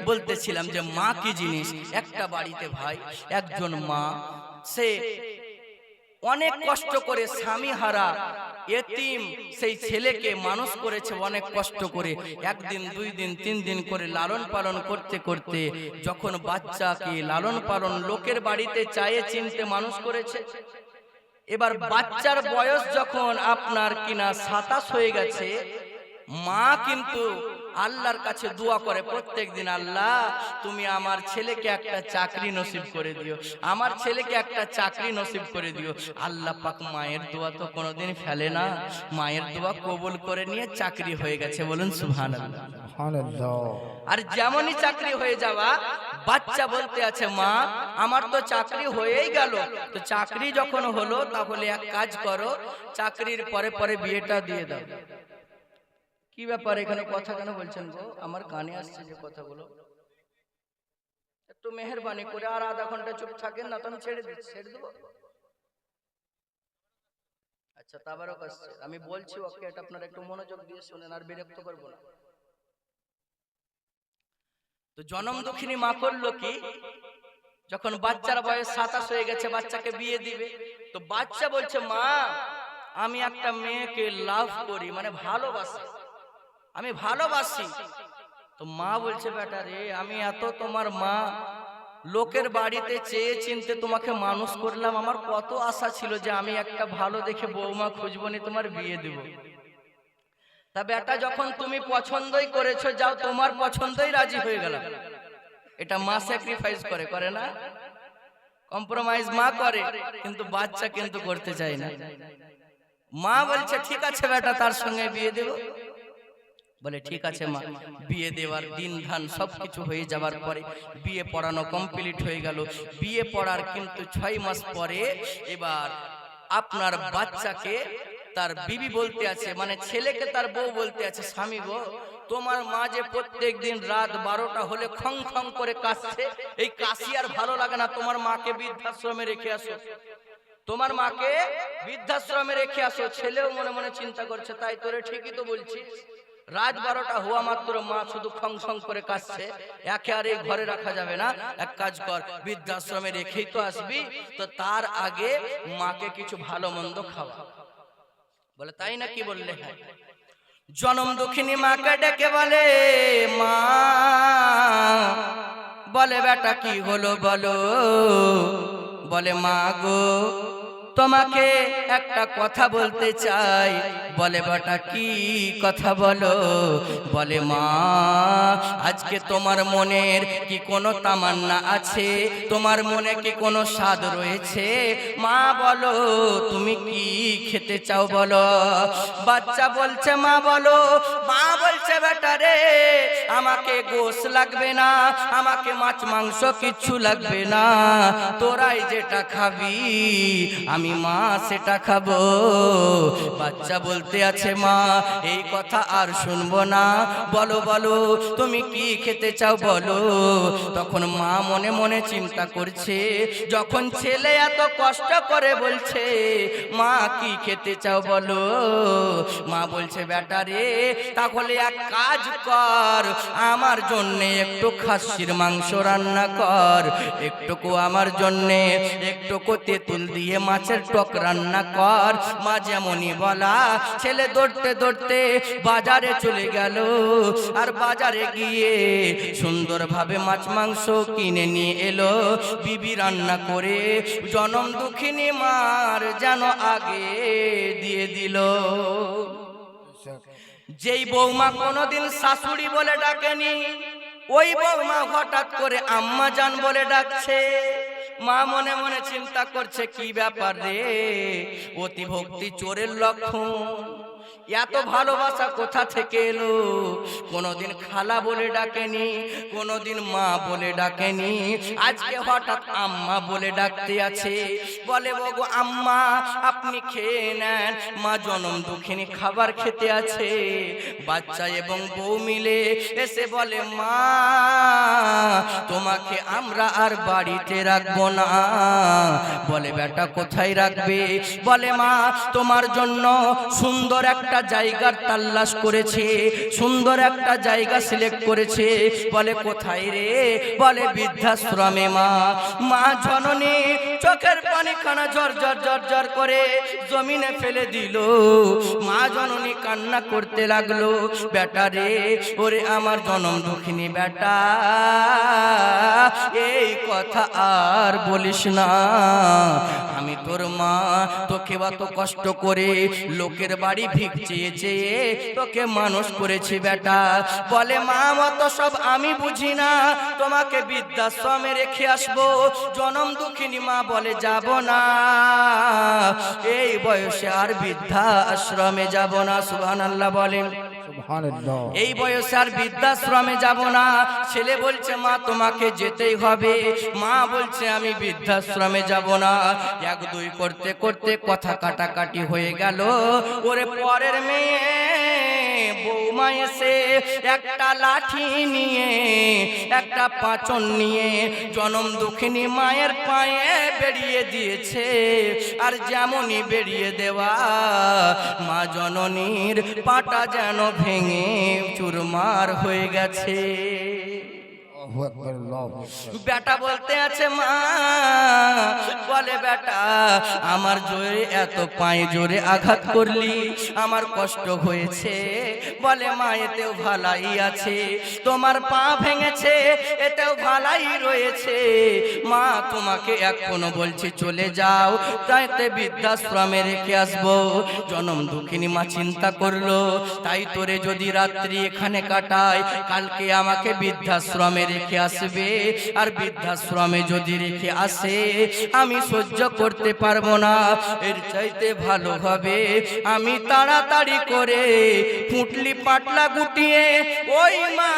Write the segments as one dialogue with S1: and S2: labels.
S1: বলতেছিলাম যে মা কি জিনিস। একটা বাড়িতে ভাই একজন মা, সে অনেক কষ্ট করে স্বামী হারা এতিম সেই ছেলেকে মানুষ করেছে অনেক কষ্ট করে। একদিন, 2 দিন, 3 দিন করে লালন পালন করতে করতে যখন বাচ্চাকে লালন পালন লোকের বাড়িতে চায়ে চিনতে মানুষ করেছে, এবার বাচ্চার বয়স যখন আপনার কিনা 27 হয়ে গেছে, মা কিন্তু আল্লাহর কাছে দোয়া করে প্রত্যেক দিন, আল্লাহ তুমি আমার ছেলেকে একটা চাকরি নসিব করে দিও, আমার ছেলেকে একটা চাকরি নসিব করে দিও। আল্লাহ পাক মায়ের দোয়া তো কোনোদিন ফেলে না, মায়ের দোয়া কবুল করে নিয়ে চাকরি হয়ে গেছে, বলুন সুবহানাল্লাহ। আর যেমনই চাকরি হয়ে যাওয়া, বাচ্চা বলতে আছে মা আমার তো চাকরি হয়েই গেল, তো চাকরি যখন হলো তাহলে এক কাজ করো, চাকরির পরে পরে বিয়েটা দিয়ে দাও। কি ব্যাপার, এখানে কথা কেন বলছেন গো? আমার কানে আসছে যে কথাগুলো, একটু মেহেরবানি করে আর আধা ঘন্টা চুপ থাকেন না তো আমি ছেড়ে দিচ্ছি, ছেড়ে দেবো। আচ্ছা তাবারক আসছে, আমি বলছি ওকে, এটা আপনারা একটু মনোযোগ দিয়ে শুনেন, আর বিরক্ত করবো না। তো জনম দুঃখিনী মা করলো কি, যখন বাচ্চার বয়স 27 হয়ে গেছে, বাচ্চাকে বিয়ে দিবে, তো বাচ্চা বলছে মা আমি একটা মেয়েকে লাভ করি, মানে ভালোবাসি, আমি ভালোবাসি। তো মা বলছে বেটা রে, আমি এত তোমার মা, লোকের বাড়িতে চেয়ে চিনতে তোমাকে মানুষ করলাম, আমার কত আশা ছিল যে আমি একটা ভালো দেখে বৌমা খুঁজবনি, তোমার বিয়ে দেব। তা বেটা যখন তুমি পছন্দই করেছো, যাও তোমার পছন্দই রাজি হয়ে গেলাম। এটা মা স্যাক্রিফাইস করে, করে না? কম্প্রোমাইজ মা করে, কিন্তু বাচ্চা কিন্তু করতে চায় না। মা বলছে ঠিক আছে বেটা তার সঙ্গে বিয়ে দেব। বলে ঠিক আছে মা। বিয়ে দেওয়ার দিন ধান সবকিছু হয়ে যাবার পরে বিয়ে পড়ানো কমপ্লিট হয়ে গেল। বিয়ে পড়ার কিন্তু 6 মাস পরে এবার আপনার বাচ্চাকে তার বিবি বলতে আছে, মানে ছেলেকে তার বউ বলতে আছে, স্বামী গো তোমার মা যে প্রত্যেক দিন রাত 12টা হলে খং খং করে কাশছে, এই কাশি আর ভালো লাগে না, তোমার মাকে বৃদ্ধাশ্রমে রেখে আসো, তোমার মাকে বৃদ্ধাশ্রমে রেখে আসো। ছেলেও মনে মনে চিন্তা করছে, তাই তোরে ঠিকই তো বলছি, রাত 12টা হওয়া মাত্র মা শুধু খং খং করে কাশছে, একে আর এই ঘরে রাখা যাবে না, এক কাজ কর বৃদ্ধাশ্রমে রেখেই তো আসবি, তো তার আগে মাকে কিছু ভালো মন্দ খাওয়া। বলে তাই না, কি বললে? হ্যাঁ। জনম দুঃখিনী মাকে ডেকে বলে মা, বলে বেটা কি হলো বলো। বলে মা গো তোমাকে একটা কথা বলতে চাই। বলে বেটা কি কথা বলো। বলে মা আজকে তোমার মনের কি কোনো তামান্না আছে, তোমার মনে কি কোনো স্বাদ রয়েছে? মা বলো তুমি কি খেতে চাও বলো। বাচ্চা বলছে মা বলো। মা বলছে বেটা রে আমাকে গোশ লাগবে না, আমাকে মাছ মাংস কিচ্ছু লাগবে না, তোরাই যেটা খাবি আমি মা সেটা খাবো। বাচ্চা বলতে আছে মা এই কথা আর শুনবো না, বলো বলো তুমি কি খেতে চাও বলো। তখন মা মনে মনে চিন্তা করছে, যখন ছেলে এত কষ্ট করে বলছে মা কি খেতে চাও বলো, মা বলছে বেটা রে তাহলে এক কাজ কর, আমার জন্য একটু খাসির মাংস রান্না কর, একটুকু আমার জন্য একটুকু তেঁতুল দিয়ে মাছের টক রান্না কর। মা যেমনই বলা ছেলে দৌড়তে দৌড়তে বাজারে চলে গেল, আর বাজারে গিয়ে সুন্দরভাবে মাছ মাংস কিনে নিয়ে এলো। বিবি রান্না করে জনম দুঃখিনী মার যেন আগে দিয়ে দিল। যেই বৌমা কোনোদিন শাশুড়ি বলে ডাকেনি, ওই বৌমা হঠাৎ করে আম্মা জান বলে ডাকছে। মা মনে মনে চিন্তা করছে কি ব্যাপার রে, অতি ভক্তি চোরের লক্ষণ, এত ভালোবাসা কোথা থেকে এলো? কোনোদিন খালা বলে ডাকেনি, কোনোদিন মা বলে ডাকেনি, আজকে হঠাৎ আম্মা বলে ডাকতে আছে। বলে ওগো আম্মা আপনি খেয়ে নেন, মা জনম দুঃখিনী খাবার খেতে আছে। বাচ্চা এবং বউ মিলে এসে বলে মা তোমাকে আমরা আর বাড়িতে রাখবো না। বলে বেটা কোথায় রাখবে? বলে মা তোমার জন্য সুন্দর একটা জায়গার তালাশ করেছে, সুন্দর একটা জায়গা সিলেক্ট করেছে। বলে কোথায় রে? বলে বৃদ্ধাশ্রমে। মা জননী চোখের পানি খানা ঝর ঝর ঝর ঝর করে জমিনে ফেলে দিল। মা জননী কান্না করতে লাগলো, বেটা রে, ওরে আমার জনম দুঃখিনী বেটা, এই কথা আর বলিস না। আমি তোর মা, তোকে এত কষ্ট করে লোকের বাড়ি ভিক চেয়ে চেয়ে তোকে মানুষ করেছি বেটা। বলে মা মত সব আমি বুঝি না, তোমাকে বৃদ্ধাশ্রমে রেখে আসবো। জনম দুঃখিনী মা বলে যাব না, এই বয়সে আর বৃদ্ধাশ্রমে যাব না। সুবহানাল্লাহ বলেন। এই বয়সে আর বৃদ্ধাশ্রমে যাব না। ছেলে বলছে মা তোমাকে যেতেই হবে। মা বলছে আমি বৃদ্ধাশ্রমে যাব না। এক দুই করতে করতে কথা কাটাকাটি হয়ে গেল। ওরে পরের মেয়ে বৌমা এসে একটা লাঠি নিয়ে, একটা পাচন নিয়ে জনম দুঃখিনী মায়ের পায়ে বেরিয়ে দিয়েছে। আর যেমনই বেরিয়ে দেওয়া, মা জননীর পাটা যেন ভেঙে চুরমার হয়ে গেছে। বেটা বলতে আছে মা, বলে বেটা আমার জোরে এত পায়ে জোরে আঘাত করলি, আমার কষ্ট হয়েছে। বলে মা এতেও ভালাই আছে, তোমার পা ভেঙেছে এতেও ভালাই রয়েছে। মা তোমাকে এখনো বলছি চলে যাও, তাইতে বৃদ্ধাশ্রমে রেখে আসবো। জনম দুঃখিনী মা চিন্তা করলো, তাই তোরে যদি রাত্রি এখানে কাটায়, কালকে আমাকে বৃদ্ধাশ্রমে রেখে আসবে। আর বৃদ্ধাশ্রমে যদি রেখে আসে আমি সহ্য করতে পারবো না। এর চাইতে ভালো হবে আমি তাড়াতাড়ি করে পুটলি পাটলা গুটিয়ে ওই মা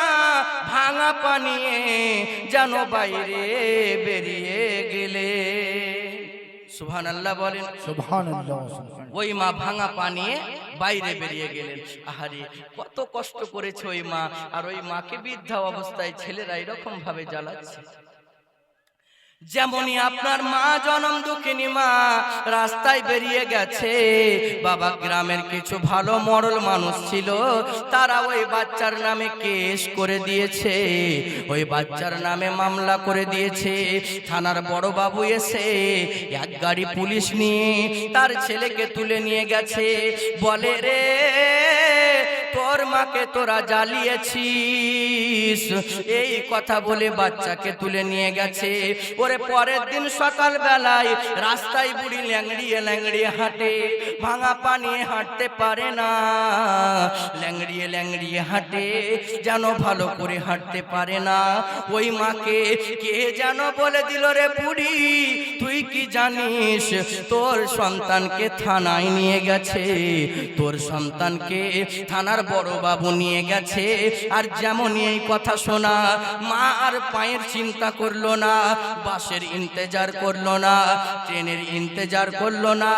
S1: ভাঙা পানিয়ে যেন বাইরে বেরিয়ে গেলে। সুবহানাল্লাহ বলেন।
S2: সুবহানাল্লাহ।
S1: ওই মা ভাঙা পানিয়ে বাইরে বেরিয়ে গেলেন। আহারে কত কষ্ট করেছে ওই মা, আর ওই মাকে বৃদ্ধা অবস্থায় ছেলেরা এরকম ভাবে জ্বালাচ্ছে। যেমনই আপনার মা জনম দুঃখিনী মা রাস্তায় বেরিয়ে গেছে, বাবা গ্রামের কিছু ভালো মরল মানুষ ছিল, তারা ওই বাচ্চার নামে কেস করে দিয়েছে, ওই বাচ্চার নামে মামলা করে দিয়েছে। থানার বড় বাবু এসে এক গাড়ি পুলিশ নিয়ে তার ছেলেকে তুলে নিয়ে গেছে। বলে রে তোর মাকে তোরা জ্বালিয়েছিস, এই কথা বলে বাচ্চাকে তুলে নিয়ে গেছে। ওরে পরের দিন সকাল বেলায় রাস্তায় বুড়ি ল্যাংড়িয়ে ল্যাংড়িয়ে হাঁটে, ভাঙা পানিয়ে হাঁটতে পারে না, ল্যাংড়িয়ে ল্যাংড়িয়ে হাঁটে, যেন ভালো করে হাঁটতে পারে না। ওই মাকে কে যেন বলে দিল, রে বুড়ি তুই কি জানিস তোর সন্তানকে থানায় নিয়ে গেছে, তোর সন্তানকে থানার বড় বাবু নিয়ে গেছে। আর যেমন এই কথা শোনা, মা আর পায়ের চিন্তা করলো না, বাসের ইন্তজার করলো না, ট্রেনের ইন্তজার করলো না,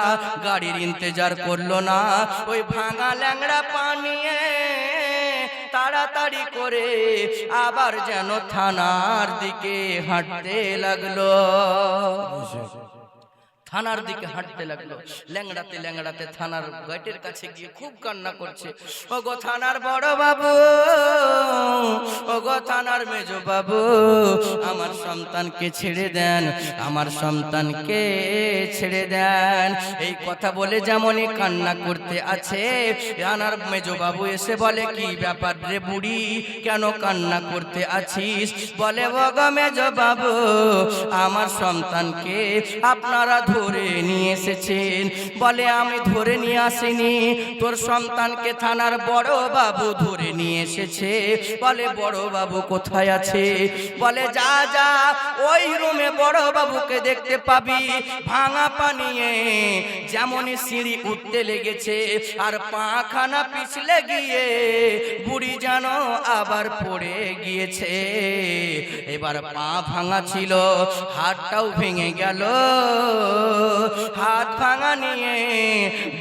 S1: গাড়ির ইন্তজার করলো না। ওই ভাঙা ল্যাংড়া পানিয়ে তাড়াতাড়ি করে আবার যেন থানার দিকে হাঁটতে লাগলো, থানার দিকে হাঁটতে লাগলো। ল্যাংড়াতে ল্যাংড়াতে থানার গেটের কাছে গিয়ে খুব কান্না করছে, ওগো থানার বড় বাবু, ওগো থানার মেজো বাবু, আমার সন্তানকে ছেড়ে দেন, আমার সন্তানকে ছেড়ে দেন। এই কথা বলে যেমনই কান্না করতে আছে, থানার মেজো বাবু এসে বলে, কি ব্যাপার রে বুড়ি, কেন কান্না করতে আছিস? বলে ওগো মেজো বাবু, আমার সন্তানকে আপনারা ধরে নিয়ে এসেছেন। বলে আমি ধরে নিয়ে আসিনি, তোর সন্তানকে থানার বড় বাবু ধরে নিয়ে এসেছে। বলে বড় বাবু কোথায় আছে? বলে যা যা ওই রুমে বড় বাবুকে দেখতে পাবি, ভাঙা পানিয়ে যেমনই সিঁড়ি উঠতে লেগেছে আর পাখানা পিছলে গিয়ে বুড়ি যেন আবার পড়ে গিয়েছে। এবার পা ভাঙা ছিল, হাতটাও ভেঙে গেল, হাত ভাঙা নিয়ে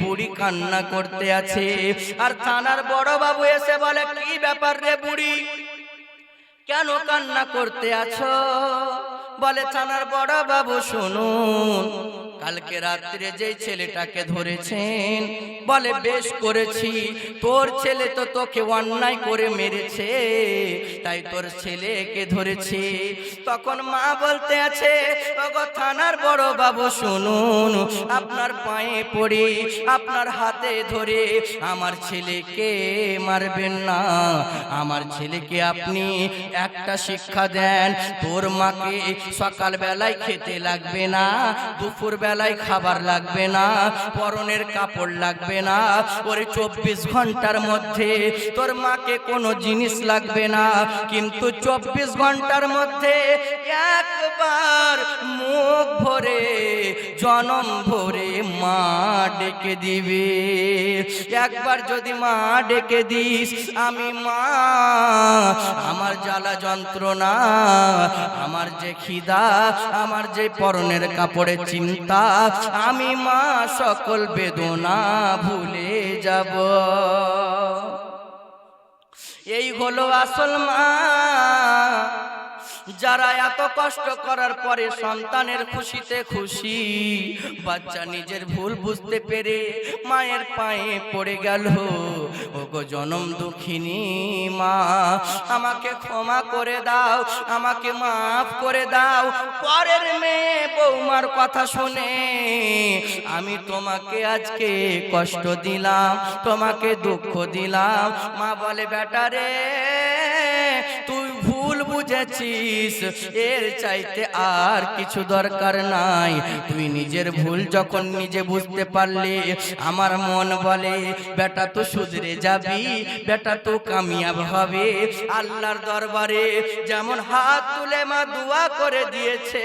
S1: বুড়ি কান্না করতে আছে। আর থানার বড় বাবু এসে বলে, কি ব্যাপার রে বুড়ি, কেন কান্না করতে আছো? বলে থানার বড় বাবু শুনুন, কালকে রাত্রে যেই ছেলেটাকে ধরেছেন, বলে বেশ করেছি, তোর ছেলে তো তোকে অন্যায় করে মেরেছে, তাই তোর ছেলেকে ধরেছি। তখন মা বলতে আছে, ওগো থানার বড় বাবু শুনুন, আপনার পায়ে পড়ি, আপনার হাতে ধরে আমার ছেলেকে মারবেন না, আমার ছেলেকে আপনি একটা শিক্ষা দেন, তোর মাকে সকাল বেলায় খেতে লাগবে না, দুপুর বেলায় খাবার লাগবে না, পরনের কাপড় লাগবে না, ওরে 24 ঘন্টার মধ্যে তোর মাকে কোনো জিনিস লাগবে না, কিন্তু 24 ঘন্টার মধ্যে একবার মুখ ভরে জনম ভরে মা ডেকে দিবে। একবার যদি মা ডেকে দিস, আমি মা আমার জ্বালা যন্ত্রণা, আমার যে খিদা, আমার যে পরনের কাপড়ের চিন্তা, আমি মা সকল বেদনা ভুলে যাব। এই হলো আসল মা, যারা এত কষ্ট করার পরে সন্তানের খুশিতে খুশি। বাচ্চা নিজের ভুল বুঝতে পেরে মায়ের পায়ে পড়ে গেল, ওগো জনম দুঃখিনী মা, আমাকে ক্ষমা করে দাও, আমাকে মাফ করে দাও, পরের মেয়ে বৌমার কথা শুনে আমি তোমাকে আজকে কষ্ট দিলাম, তোমাকে দুঃখ দিলাম। মা বলে, বেটা রে, তুই ভুল বুঝেছিস, এর চাইতে আর কিছু দরকার নাই, তুই নিজের ভুল যখন নিজে বুঝতে পারলি, আমার মন বলে বেটা তো শুধরে যাবি, বেটা তো কামিয়াব হবে। আল্লাহর দরবারে যেমন হাত তুলে মা দোয়া করে দিয়েছে,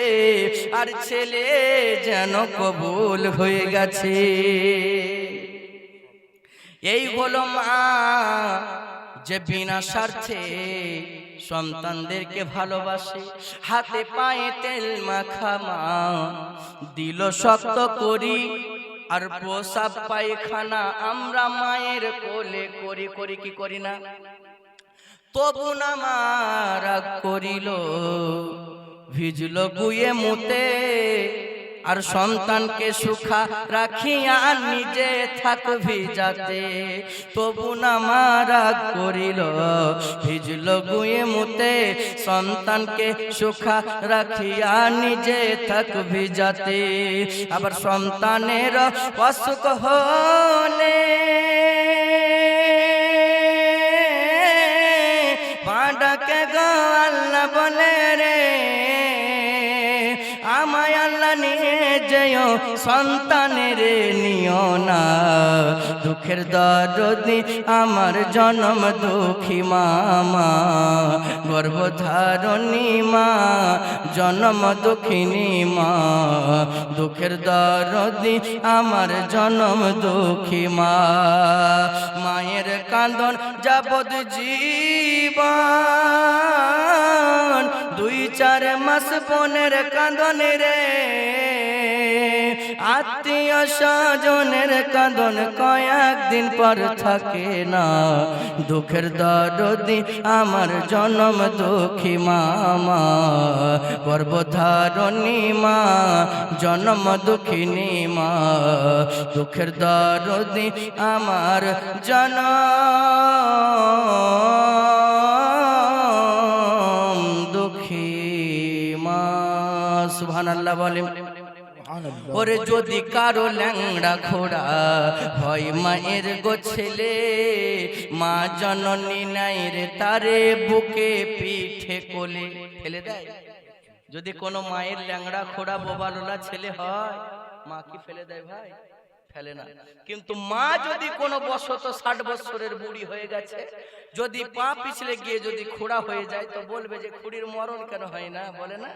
S1: আর ছেলে যেন কবুল হয়ে গেছে। এই হলো মা, যে বিনা স্বার্থে সন্তানদেরকে ভালোবাসে, হাতে পায়ে তেল মাখা মা, দিল শক্ত করি আর প্রসাব পায়খানা আমরা মায়ের কোলে করি, করি কি করি না? তবু না মা রাগ করিল, ভিজল গুয়ে মুতে, আর সন্তানকে সুখা রাখিয়া নিজে থাকবি যাতে। তবু না মা রাগ করিল, ভিজল গুয়ে মুতে, সন্তানকে সুখা রাখিয়া নিজে থাকবি যাতে। আবার সন্তানের অসুখ হলে পাডাকে গো আল্লাহ বলে রে, আমায় আল্লাহ নিয়ে যেও, সন্তানের নিও না, দুঃখের দরদি আমার জনম দুঃখী মামা, গর্ভধারণী মা, জনম দুঃখিনী মা, দুঃখের দরদি আমার জনম দুঃখী মা। মায়ের কাঁদন যাবদ জীবন, 2-4 মাস বোনের কাঁদন রে, আত্মীয় স্বজনের কাঁদন কয়েকদিন পর থাকে না, দুঃখের দরদি আমার জনম দুঃখী মামা, গর্ভধারণী মা, জনম দুঃখিনী মা, দুঃখের দরদি আমার জনম দুঃখী মা। সুবহানাল্লাহ বলে। ওরে যদি কারো ল্যাংড়া ঘোড়া হয় মায়ের গো ছেলে, মা জননী নাই রে তারে বুকে পিঠে কোলে ফেলে দেয়। যদি কোনো মায়ের ল্যাংড়া ঘোড়া বোবালোলা ছেলে হয়, মা কি ফেলে দেয় ভাই? ফেলে না। কিন্তু মা যদি কোনো বছর 60 বছরের বুড়ি হয়ে গেছে, যদি পা পিছলে গিয়ে যদি খোড়া হয়ে যায়, তো বলবে যে খুড়ির মরণ কেন হয় না, বলে না?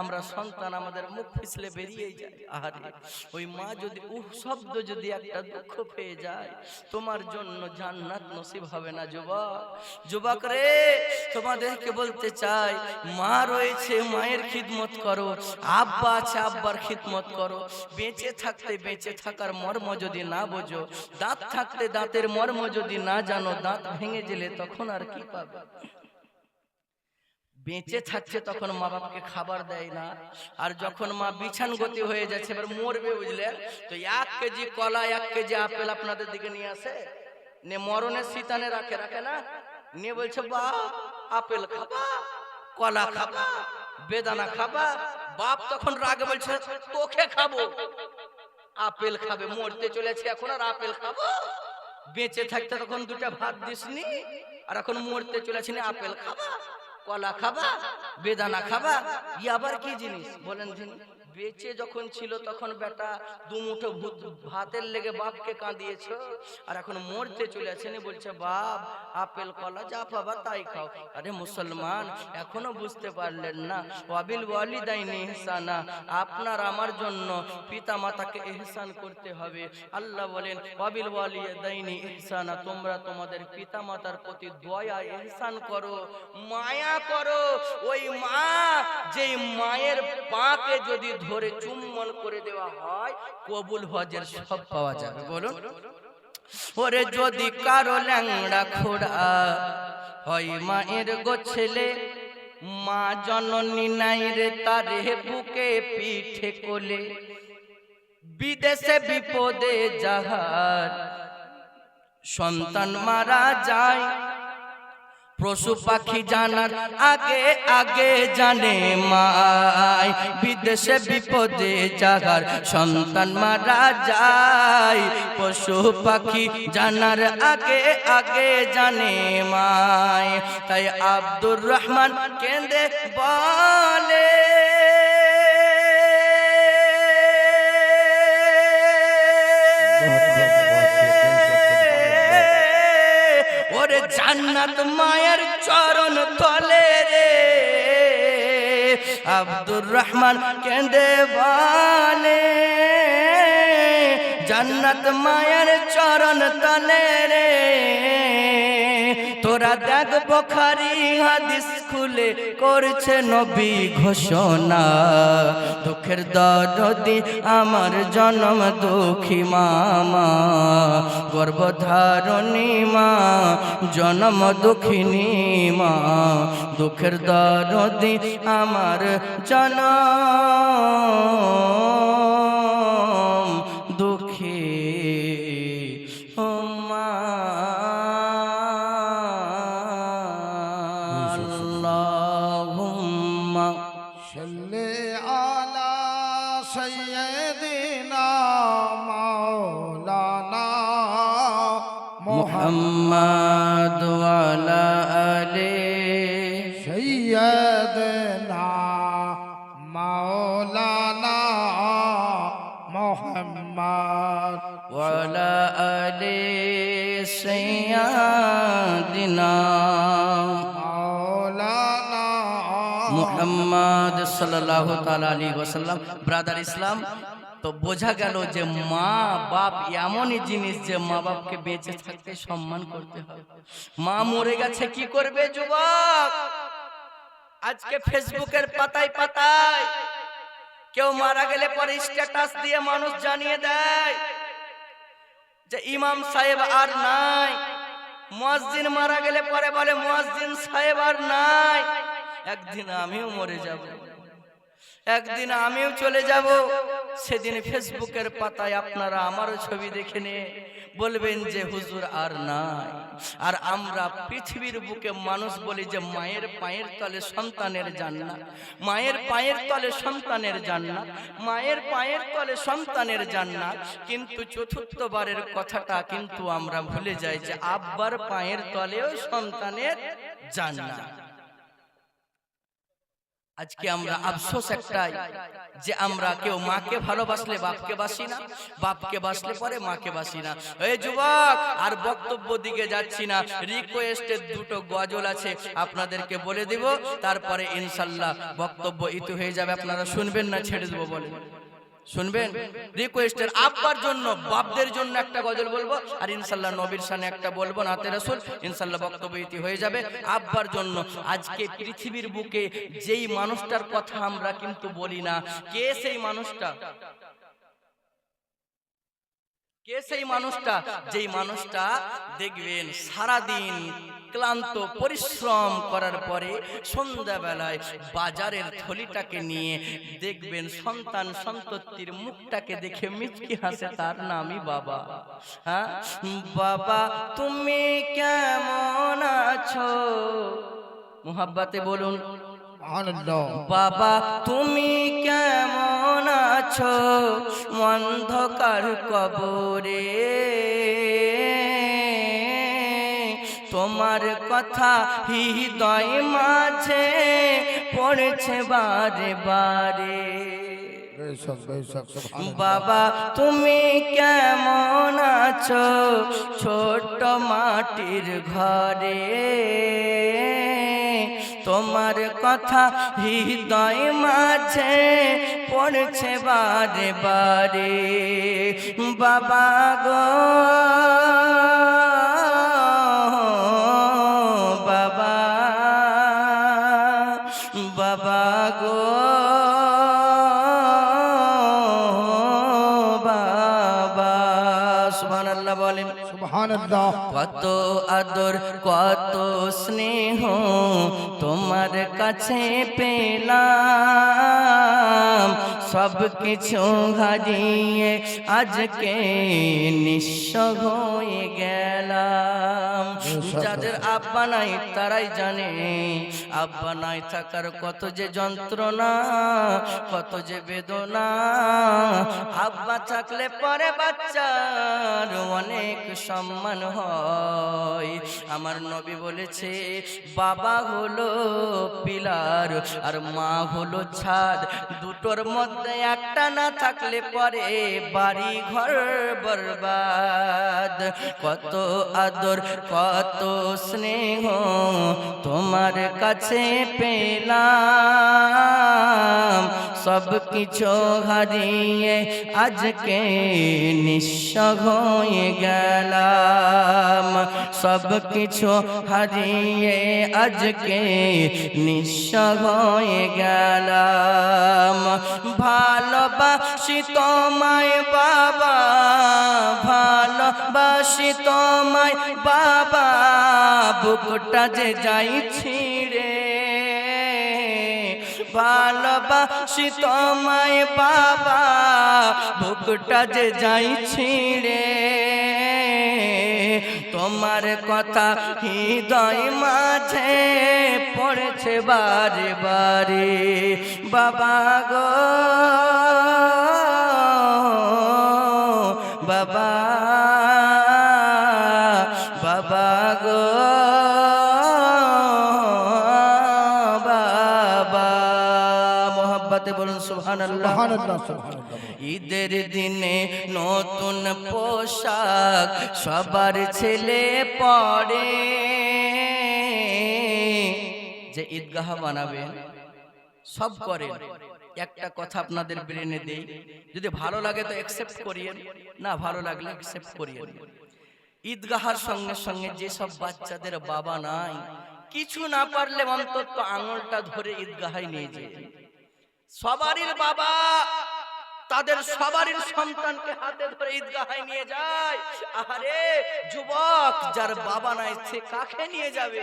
S1: আমরা সন্তান আমাদের মুখ পিছলে বেরিয়ে যায়। আরে ওই মা যদি শব্দ যদি একটা দুঃখ পেয়ে যায়, তোমার জন্য জান্নাত নসিব হবে না। যুবক, যুবক রে, তোমাদেরকে বলতে চাই, মা রয়েছে, মায়ের খিদমত করো, আব্বা আছে, আব্বার খিদমত করো। বেঁচে থাকতে বেঁচে থাকার মর্ম যদি না বোঝো, দাঁত থাকতে দাঁতের মর্ম যদি না জানো, দাঁত ভেঙে গেলে তখন আর কি পাবে? বেঁচে থাকছে তখন মা বাপকে খাবার দেয় না, আর যখন মা বিছান গতি হয়ে যাচ্ছে এবার মরবে বুঝলেন, তো 1 কেজি কলা 1 কেজি আপেল আপনাদের দিকে নিয়ে আসে, নে মরণের শীতানে রাখে না, নিয়ে বলছে বাপ আপেল খাবা, কলা খাবা, বেদানা খাবা। বাপ তখন রাগে বলছে তোকে খাবো, আপেল খাবে, মরতে চলেছে এখন আর আপেল খাবো, বেঁচে থাকতে তখন 2টা ভাত দিসনি, আর এখন মরতে চলেছে না আপেল খাবা, কলা খাবা, বেদানা খাবা। ই আবার কি জিনিস বলেন যিনি? বেঁচে যখন ছিল তখন বেটা 2 মুঠো ভাতের লেগে বাপকে কাঁদিয়েছ, আর এখন মরতে চলে আসেন বলছে বাপ আপেল কলা যা পাবা তাই খাও। আরে মুসলমান এখনো বুঝতে পারলেন না? ওয়াবিল ওয়ালিদাইনি ইহসানা, আপনার আমার জন্য পিতা মাতাকে ইহসান করতে হবে। আল্লাহ বলেন ওয়াবিল ওয়ালিদাইনি ইহসানা, তোমরা তোমাদের পিতা মাতার প্রতি দয়া ইহসান করো, মায়া করো। ওই মা যেই মায়ের পাকে যদি ধরে চুম্বন করে দেওয়া হয় কবুল হজের সব পাওয়া যাবে। বলুন ওরে যদি কারো ল্যাংড়া খোড়া হয় মায়ের গো ছেলে, মা জননী নাই রে তারে বুকে পিঠে কোলে, বিদেশে বিপদে যাহার সন্তান মারা যায়, পশু পাখি জানার আগে আগে জানে মায়, বিদেশে বিপদে যাহার সন্তান মারা যায়, পশু পাখি জানার আগে আগে জানে মায়। তাই আব্দুর রহমান কেঁদে বলে ওরে জান্নাত মায়ের চরণ তলে রে, আব্দুর রহমান কেঁদে বলে জান্নাত মায়ের চরণ তলে রে, তোরা দেখ বুখারী হাদিস খুলে করছে নবী ঘোষণা, দুঃখের দরদি আমার জনম দুঃখী মামা, গর্ভধারণী মা জনম দুঃখিনী মা, দুঃখের দরদি আমার জনম দুঃখী মা। আল্লাহুম্মা
S2: সাল্লি আলা সাইয়্যিদিনা মাওলানা
S1: মুহাম্মাদ ওয়া আলা আলি
S2: সাইয়্যিদিনা মাওলানা মুহাম্মদ
S1: ওয়া আলা আলি সাইয়্যিদিনা মুহাম্মদ সাল্লাল্লাহু তাআলা আলাইহি ওয়াসাল্লাম। ব্রাদার ইসলাম, তো বোঝা গেল যে মা বাপ এমনই জিনিস যে মা বাপকে বেঁচে থাকতে সম্মান করতে হবে। মা মরে গেছে কি করবে যুবক? আজকে ফেসবুকের পাতায় পাতায় কেউ মারা গেলে পরে স্ট্যাটাস দিয়ে মানুষ জানিয়ে দেয় যে ইমাম সাহেব আর নাই, মুয়াজ্জিন মারা গেলে পরে বলে মুয়াজ্জিন সাহেব আর নাই। একদিন আমিও মরে যাব, একদিন আমিও চলে যাব, সেদিন ফেসবুকের পাতায় আপনারা আমারও ছবি দেখে নিয়ে বলবেন যে হুজুর আর নাই। আর আমরা পৃথিবীর বুকে মানুষ বলি যে মায়ের পায়ের তলে সন্তানের জান্নাত, মায়ের পায়ের তলে সন্তানের জান্নাত, মায়ের পায়ের তলে সন্তানের জান্নাত, কিন্তু চতুর্থবারের কথাটা কিন্তু আমরা ভুলে যাই যে আব্বার পায়ের তলেও সন্তানের জান্নাত। আজকে আমরা আফসোস একটাই যে আমরা কেউ মাকে ভালোবাসলে বাপকে বাসি না, বাপকে বাসলে পরে মাকে বাসি না। এই যুবক আর বক্তব্য দিকে যাচ্ছি না, রিকোয়েস্টের 2টো গজল আছে আপনাদেরকে বলে দিব, তারপরে ইনশাআল্লাহ বক্তব্য ইতি হয়ে যাবে। আপনারা শুনবেন না ছেড়ে দেবো বলে? শুনবেন? রিকোয়েস্টের আব্বার জন্য বাপদের জন্য একটা গজল বলবো, আর ইনশাআল্লাহ নবীর শানে একটা বলবো নাতে রাসূল, ইনশাআল্লাহ বক্তব্য ইতি হয়ে যাবে। আব্বার জন্য আজকে পৃথিবীর বুকে যেই মানুষটার কথা আমরা কিন্তু বলি না, কে সেই মানুষটা? কে সেই মানুষটা? যেই মানুষটা দেখবেন সারা দিন ক্লান্ত পরিশ্রম করার পরে সন্ধ্যাবেলায় বাজারের থলিটাকে নিয়ে দেখবেন সন্তান সন্ততির মুখটাকে দেখে মিচকি হাসে, তার নামই বাবা। হ্যাঁ, বাবা তুমি কেমন আছো? মুহাব্বতে বলুন
S2: আনন্দ।
S1: বাবা তুমি কেমন আছো? অন্ধকার কবরে তোমার কথা হৃদয় মাঝে পড়েছে বারে বারে।
S2: বেশক বেশক সুবহানাল্লাহ।
S1: বাবা তুমি কেমন আছো? ছোট মাটির ঘরে তোমার কথা হৃদয় মাঝে পড়ছে বারে বারে। বাবা গো বাবা, বাবা গো বাবা। সুবহানাল্লাহ বলেন।
S2: সুবহানাল্লাহ।
S1: কত আদর কত স্নেহ তোমার কাছে পেলাম, সব কিছু হারিয়ে আজকে নিঃস্ব হয়ে গেলাম। যাদের আব্বা নাই তারাই জানে আব্বা নাই থাকার কত যে যন্ত্রণা, কত যে বেদনা। আব্বা থাকলে পরে বাচ্চার অনেক সম্মান হয়। আমার নবী বলেছে বাবা হলো পিলার আর মা হলো ছাদ, দুটোর মধ্যে একটা না থাকলে পরে বাড়ি ঘর বরবাদ। কত আদর কত স্নেহ তোমার কাছে পেলাম, সব কিছু হারিয়ে আজকে নিঃস্ব হয়ে গেলাম, সব কিছু হারিয়ে আজকে নিঃস্ব হয়ে গেলাম। ভালোবাসি তোমায় বাবা, ভালোবাসি তোমায় বাবা, বুকটা যে যাই ছিঁড়ে। ভালোবাসি তোমায় বাবা, বুকটা যে যাই ছিঁড়ে। তোমার কথা হৃদয় মাঝে পড়েছে বারে বারে। বাবা গো বাবা, বাবা গো বাবা। মোহাব্বতে বলুন সুবহানাল্লাহ।
S2: সুবহানাল্লাহ সুবহানাল্লাহ।
S1: ঈদের দিনে নতুন পোশাক সবার ছেলে পরে, যে ঈদগাহ বানাবেন সব করেন। একটা কথা আপনাদের ব্রেনে দেই, যদি ভালো লাগে তো অ্যাকসেপ্ট করিয়েন, না ভালো লাগলে অ্যাকসেপ্ট করিয়েন। ঈদগাহার সঙ্গে সঙ্গে যেসব বাচ্চাদের বাবা নাই, কিছু না পারলে অন্তত আঙুলটা ধরে ঈদগাহায় নিয়ে যায়। সবারই বাবা তাদের সবারই সন্তানকে হাতে ধরে ঈদগাহায় নিয়ে যায়। আরে যুবক, যার বাবা নাই সে কাকে নিয়ে যাবে?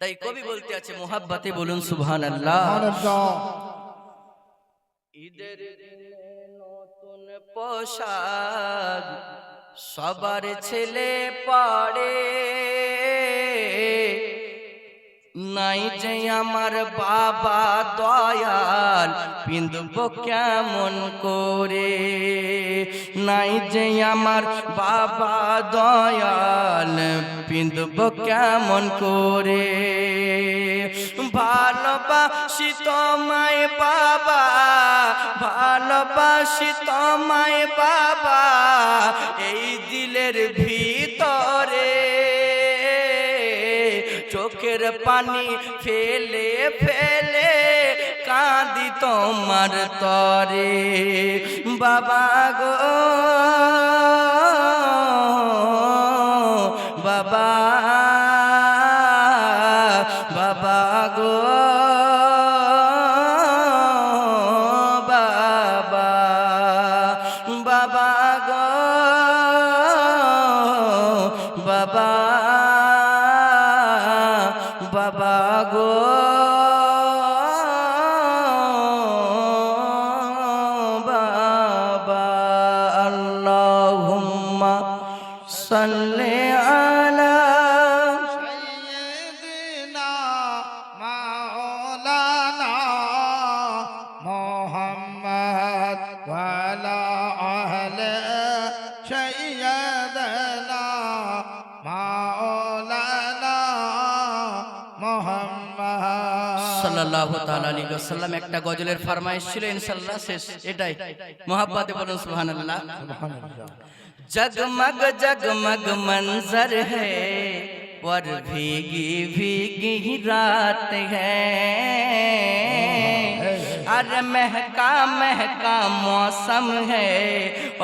S1: তাই কবি বলতে আছে মোহাব্বতে বলুন সুবহানাল্লাহ।
S2: সুবহানাল্লাহ।
S1: ঈদের দিনে নতুন পোশাক সবার ছেলে পরে, নাই যে আমার বাবা দয়াল পিঁধব কেমন করে, নাই যে আমার বাবা দয়াল পিঁধব কেমন করে। ভালোবাসি তোমায় বাবা, ভালোবাসি তোমায় বাবা, এই দিলের ভিতরে চোখের পানি ফেলে ফেলে কাঁদি তোমার তরে। বাবা গো বাবা, বাবা গো বাবা, বাবা গো বাবা। सल्ले आला
S2: सय्यिदना मौलाना मोहम्मद वाला अहले सय्यिदना मौलाना मोहम्मद
S1: সাল্লাল্লাহু তাআলা আলাইহি ওয়াসাল্লাম। একটা গজলের ফরমাইশ ছিল, ইনশাআল্লাহ শেষ এটাই। মুহাব্বতে বলুন সুবহানাল্লাহ। जगमग जगमग मंजर है और भीगी भीगी रात है, अरे महका महका मौसम है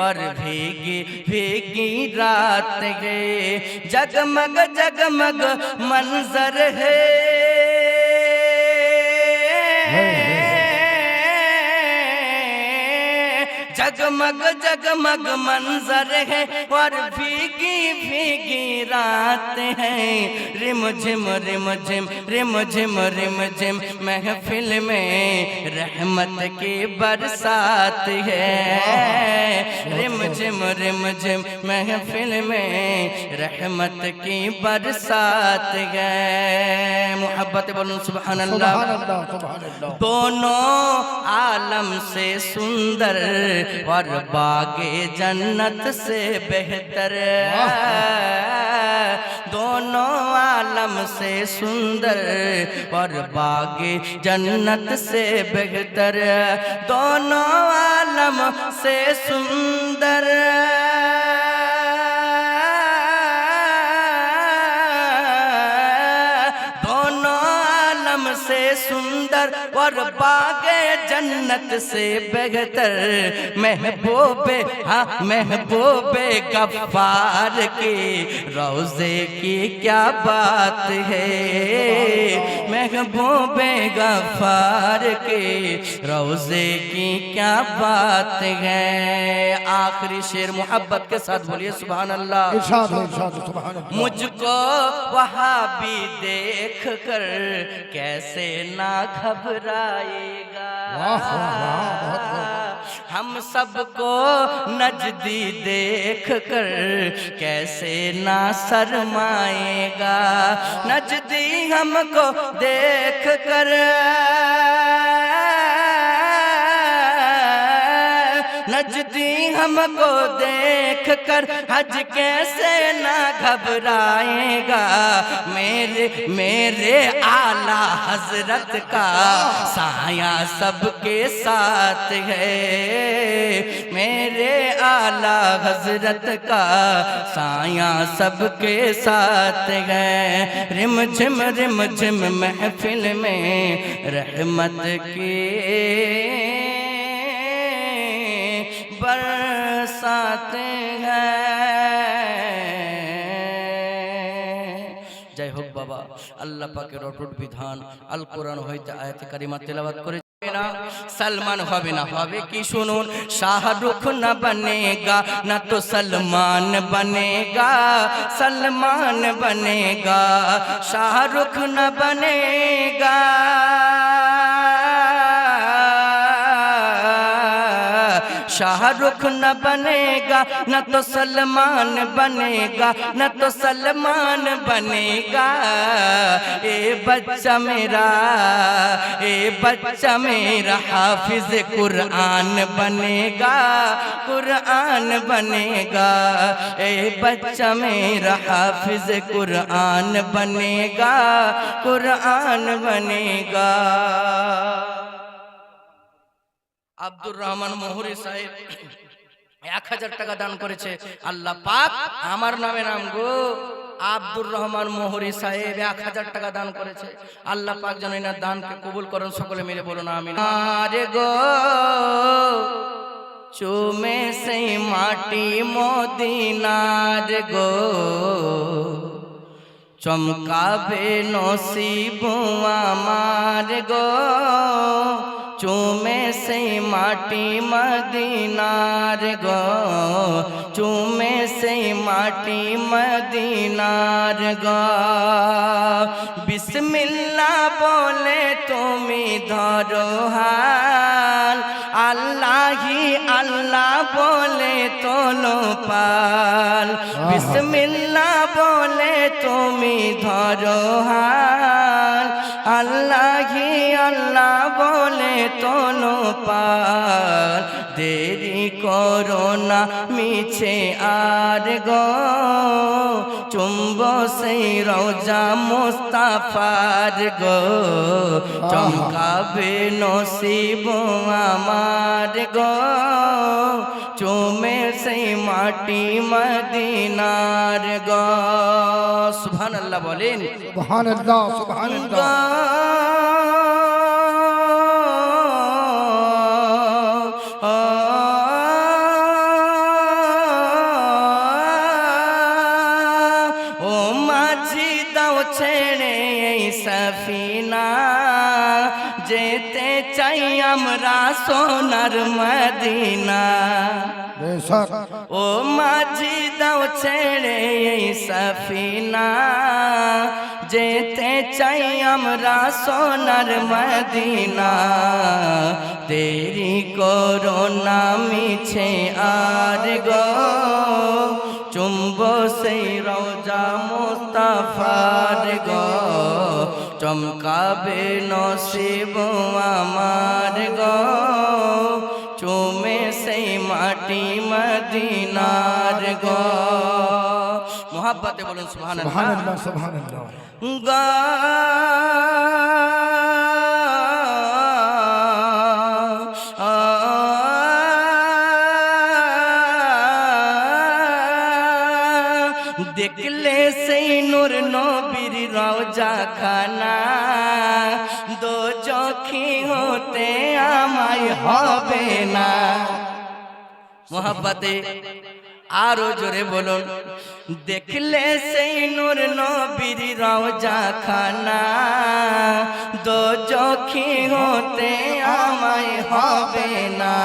S1: और भीगी भीगी रात है। जगमग जगमग मंजर है, जगमग जगमग मंजर है और भीगी भीगी रात है। रिम झिम रिम झिम रिम झिम रिम झिम महफिल में रहमत की बरसात है। रिम झिम महफिल में रहमत की बरसात है। मोहब्बत बोलूं सुभान अल्लाह। दोनों आलम से सुंदर और बागे जन्नत से बेहतर, दोनों आलम से सुंदर और बागे जन्नत से बेहतर, दोनों आलम से सुंदर से सुंदर और बागे जन्नत से बेहतर। महबूबे हाँ महबूबे गफ्फार की रोज़े की क्या बात है। महबूबे गफ्फार की रोज़े की क्या बात है। आखिरी शेर मोहब्बत के साथ बोलिए सुभान अल्लाह। मुझको वहाबी देख कर कैसे ना घबराएगा, हम सबको नजदी देख कर कैसे ना शर्माएगा। नजदी हमको देख कर नजदी हमको देख कर हज कैसे ना घबराएगा। मेरे आला हजरत का साया सबके साथ है। मेरे आला हजरत का साया सबके साथ है। रिम झिम महफिल में रहमत की बरसात है। जय हो बाबा। अल्लाह पाकेर অটুট বিধান আল কোরআন হইতে আয়াত কারিমা তেলাওয়াত করে না सलमान হবে না হবে কি শুনুন। शाहरुख न बनेगा ना तो सलमान बनेगा, सलमान बनेगा। शाहरुख न बनेगा शाहरुख न बनेगा न तो सलमान बनेगा, न तो सलमान बनेगा। ए बच्चा मेरा हाफिज कुरान बनेगा, कुरान बनेगा। ए बच्चा मेरा हाफिज कुरान बनेगा, कुरान बनेगा। আব্দুর রহমান মোহরি সাহেব 1000 টাকা দান করেছে। আল্লাহ পাক আমার নামে নাম গো আব্দুর রহমান মোহরি সাহেব 1000 টাকা দান করেছে। আল্লাহ পাক যেন এনার দানকে কবুল করেন। সকলে মিলে বলুন আমিন। আরে গো চুমে সেই মাটি মদিনার গো চমকাবে নসিব আমার গো। চুমে সেই মাটি মদিনার গো, চুমে সেই মাটি মদিনার গো। বিসমিল্লাহ বলে তুমি ধরো হাল, আল্লাহি আল্লাহ বলে তোলো পাল, বিসমিল্লাহ বলে তুমি ধরো হাল। আল্লাহি আল্লাহ বলে তোলো পাল, দেরি করো না মিছে আর গো, চুম্ব সেই রওজা মুস্তাফার গো, চমকাবে নসিব আমার গো, চুমে সেই মাটি মদিনার গো। সুবহানাল্লাহ বলেন।
S2: সুবহানাল্লাহ সুবহানাল্লাহ।
S1: ও মাঝি দাও ছেড়ে এই সফিনা, যেতে চাই আমরা সোনার মদিনা।
S2: বেশক
S1: ও মাঝি দাও ছেড়ে এই সফিনা, যেতে চাই আমরা সোনার মদিনা। দেরি করো না মিছে আর গো, চুম্ব সেই রওজা মুস্তাফার গো, চমকাবে নসিব আমার গো, চুমে সেই মাটি মদিনার গো। মোহাব্বতে বলুন সুবহানাল্লাহ
S2: সুবহানাল্লাহ সুবহানাল্লাহ।
S1: গা দেখলে সেই নূর নবীর রওজা খানা, দো চোখি হতে আমায় হবে না। মোহাব্বতে আরো জোরে বলুন, দেখলে সেই নূর নবীর রওজা খানা, দো চোখি হতে আমায় হবে না।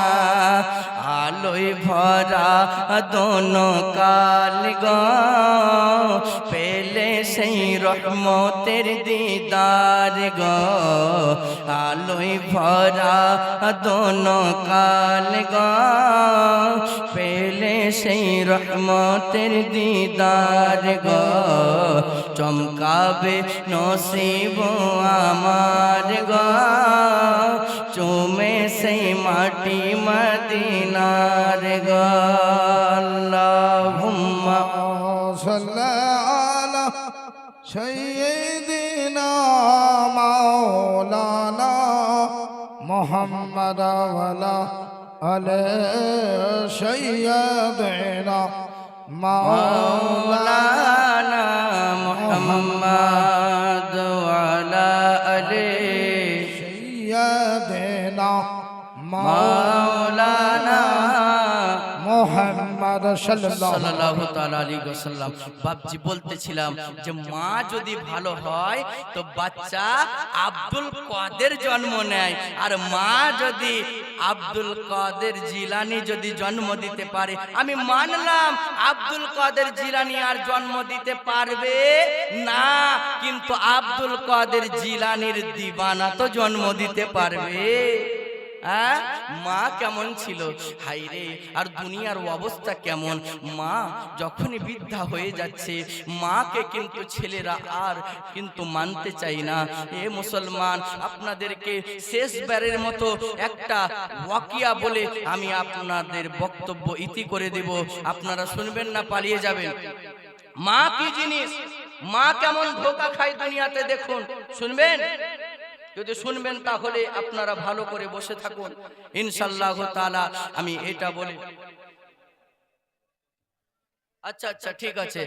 S1: আলোয় ভরা দোনো কাল গো, পেলে সেই রহমতের দিদার গো, আলোয় ভরা দোনো কাল গো, পেলে সেই রহমতের দিদার গো, চমকাবে নসিব আমার গো, চুমে সেই মাটি মদিনার গো। আল্লাহুম্মা
S2: সাল্লি আলা সাইয়্যিদিনা মাওলানা মুহাম্মদ ওয়ালা আলি সাইয়্যিদিনা
S1: মাওলানা মুহাম্মদ ওয়ালা আলি
S2: সাইয়্যিদিনা
S1: মাওলানা
S2: মুহাম্মদ
S1: সাল্লাল্লাহু তাআলা আলাইহি ওয়াসাল্লাম। বাপজি বলতেছিলাম যে মা যদি ভালো হয় তো বাচ্চা আব্দুল কাদের জন্ম নেয়, আর মা যদি আব্দুল কাদের জিলানী যদি জন্ম দিতে পারে, আমি মানলাম আব্দুল কাদের জিলানী আর জন্ম দিতে পারবে না, কিন্তু আব্দুল কাদের জিলানীর দিবানা তো জন্ম দিতে পারবে। মা কেমন ছিল হাইরে, আর দুনিয়ার অবস্থা কেমন। মা যখনই বৃদ্ধা হয়ে যাচ্ছে, মাকে কিন্তু ছেলেরা আর কিন্তু মানতে চাই না। এ মুসলমান, আপনাদেরকে শেষবারের মতো একটা ওয়াকিয়া বলে আমি আপনাদের বক্তব্য ইতি করে দেব, আপনারা শুনবেন না পালিয়ে যাবেন। মা কি জিনিস, মা কেমন ধোঁকা খায় দুনিয়াতে, দেখুন শুনবেন। যদি শুনবেন তাহলে আপনারা ভালো করে বসে থাকুন, ইনশাআল্লাহ তাআলা আমি এটা বলি। আচ্ছা ঠিক আছে।